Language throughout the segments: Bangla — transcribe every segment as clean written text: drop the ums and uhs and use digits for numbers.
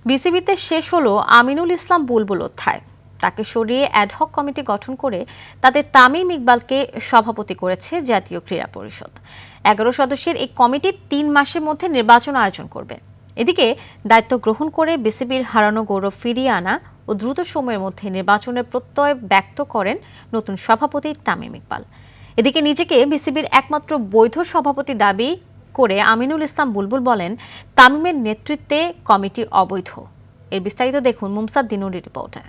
বিসিবিতে শেষ হলো আমিনুল ইসলাম বুলবুল অধ্যায়। তাকে সরিয়ে অ্যাডহক কমিটি গঠন করে তাতে তামিম ইকবালকে সভাপতি করেছে জাতীয় ক্রীড়া পরিষদ। 11 সদস্যের এই কমিটি 3 মাসের মধ্যে নির্বাচন আয়োজন করবে। এদিকে দায়িত্ব গ্রহণ করে বিসিবির হারানো গৌরব ফিরিয়ে আনা ও দ্রুত সময়ের মধ্যে নির্বাচনের প্রত্যয় ব্যক্ত করেন নতুন সভাপতি তামিম ইকবাল। এদিকে নিজেকে বিসিবির একমাত্র বৈধ সভাপতি দাবি করে আমিনুল ইসলাম বুলবুল বলেন, তামিমের নেতৃত্বে কমিটি অবৈধ। এর বিস্তারিত দেখুন মুমসাদ দিনুরির রিপোর্টে।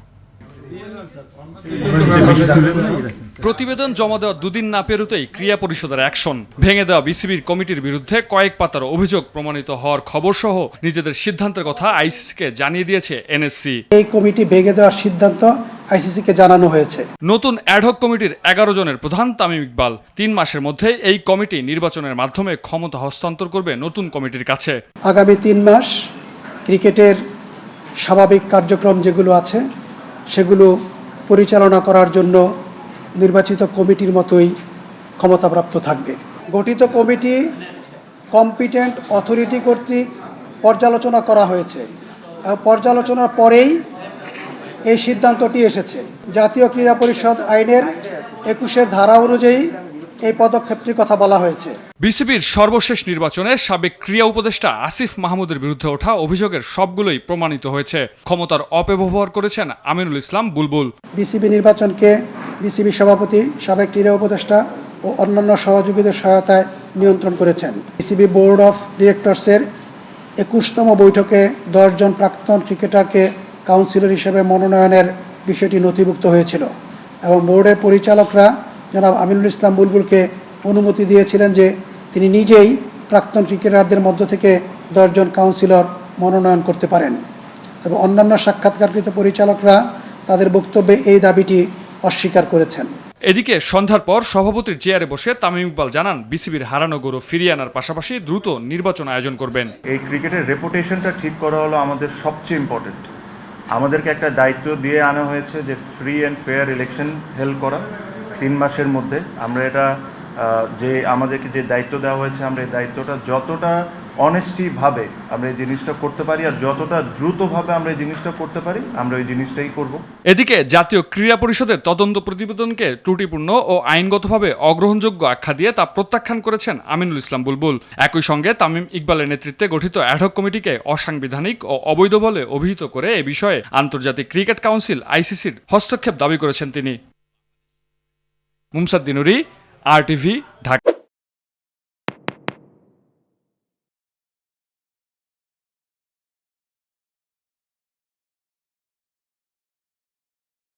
প্রতিবেদন জমা দেওয়া দুদিন না পেরোতেই ক্রীড়া পরিষদের অ্যাকশন। ভেঙে দেওয়া বিসিবির কমিটির বিরুদ্ধে কয়েক পাতার অভিযোগ প্রমাণিত হওয়ার খবর সহ নিজেদের সিদ্ধান্তের কথা আইসিসিকে জানিয়ে দিয়েছে এনএসসি। এই কমিটি ভেঙে দেওয়ার সিদ্ধান্ত আইসিসিকে জানানো হয়েছে। নতুন অ্যাডহক কমিটির 11 জনের প্রধান তামিম ইকবাল 3 মাসের মধ্যে এই কমিটি নির্বাচনের মাধ্যমে ক্ষমতা হস্তান্তর করবে নতুন কমিটির কাছে। আগামী 3 মাস ক্রিকেটের স্বাভাবিক কার্যক্রম যেগুলো আছে সেগুলো পরিচালনা করার জন্য নির্বাচিত কমিটির মতোই ক্ষমতাপ্রাপ্ত থাকবে। গঠিত কমিটি কম্পিটেন্ট অথরিটি কর্তৃক পর্যালোচনা করা হয়েছে। পর্যালোচনার পরেই এই সিদ্ধান্তটি এসেছে। জাতীয় ক্রীড়া পরিষদ আইনের 21 ধারা অনুযায়ী এই পদক্ষেপটির কথা বলা হয়েছে। বিসিবির সর্বশেষ নির্বাচনে সাবেক ক্রীড়া উপদেষ্টা আসিফ মাহমুদের বিরুদ্ধে ওঠা অভিযোগের সবগুলোই প্রমাণিত হয়েছে। ক্ষমতার অপব্যবহার করেছেন আমিনুল ইসলাম বুলবুল। বিসিবি নির্বাচনকে বিসিবি সভাপতি, সাবেক ক্রীড়া উপদেষ্টা ও অন্যান্য সহযোগীদের সহায়তায় নিয়ন্ত্রণ করেছেন। বিসিবি বোর্ড অফ ডিরেক্টরসের 21তম বৈঠকে 10 জন প্রাক্তন ক্রিকেটারকে কাউন্সিলর হিসেবে মনোনয়নের বিষয়টি নথিভুক্ত হয়েছিল এবং বোর্ডের পরিচালকরা জনাব আমিনুল ইসলাম বুলবুলকে অনুমতি দিয়েছিলেন যে তিনি নিজেই প্রাক্তন ক্রিকেটারদের মধ্য থেকে 10 জন কাউন্সিলর মনোনয়ন করতে পারেন। তবে অন্যান্য সাক্ষাৎকারকৃত পরিচালকরা তাদের বক্তব্যে এই দাবিটি অস্বীকার করেছেন। এদিকে সন্ধ্যার পর সভাপতির চেয়ারে বসে তামিম ইকবাল জানান, বিসিবির হারানো গৌরব ফিরিয়ে আনার পাশাপাশি দ্রুত নির্বাচন আয়োজন করবেন। এই ক্রিকেটের রেপুটেশনটা ঠিক করা হলো আমাদের সবচেয়ে ইম্পর্টেন্ট। আমাদেরকে একটা দায়িত্ব দিয়ে আনা হয়েছে যে free and fair election held করা 3 মাসের মধ্যে। আমরা এটা যে আমাদেরকে যে দায়িত্ব দেওয়া হয়েছে, আমরা এই দায়িত্বটা যতটা অনেস্টিভাবে আমরা এই জিনিসটা করতে পারি আর যতটা দ্রুতভাবে আমরা এই জিনিসটা করতে পারি, আমরা এই জিনিসটাই করব। এদিকে জাতীয় ক্রীড়া পরিষদের তদন্ত প্রতিবেদনকে ত্রুটিপূর্ণ ও আইনগতভাবে অগ্রহণযোগ্য আখ্যা দিয়ে তা প্রত্যাখ্যান করেছেন আমিনুল ইসলাম বুলবুল। একই সঙ্গে তামিম ইকবালের নেতৃত্বে গঠিত অ্যাডহক কমিটিকে অসাংবিধানিক ও অবৈধ বলে অভিহিত করে এ বিষয়ে আন্তর্জাতিক ক্রিকেট কাউন্সিল আইসিসির হস্তক্ষেপ দাবি করেছেন তিনি। মুমসাদ দিনুরি, RTV, ঢাকা।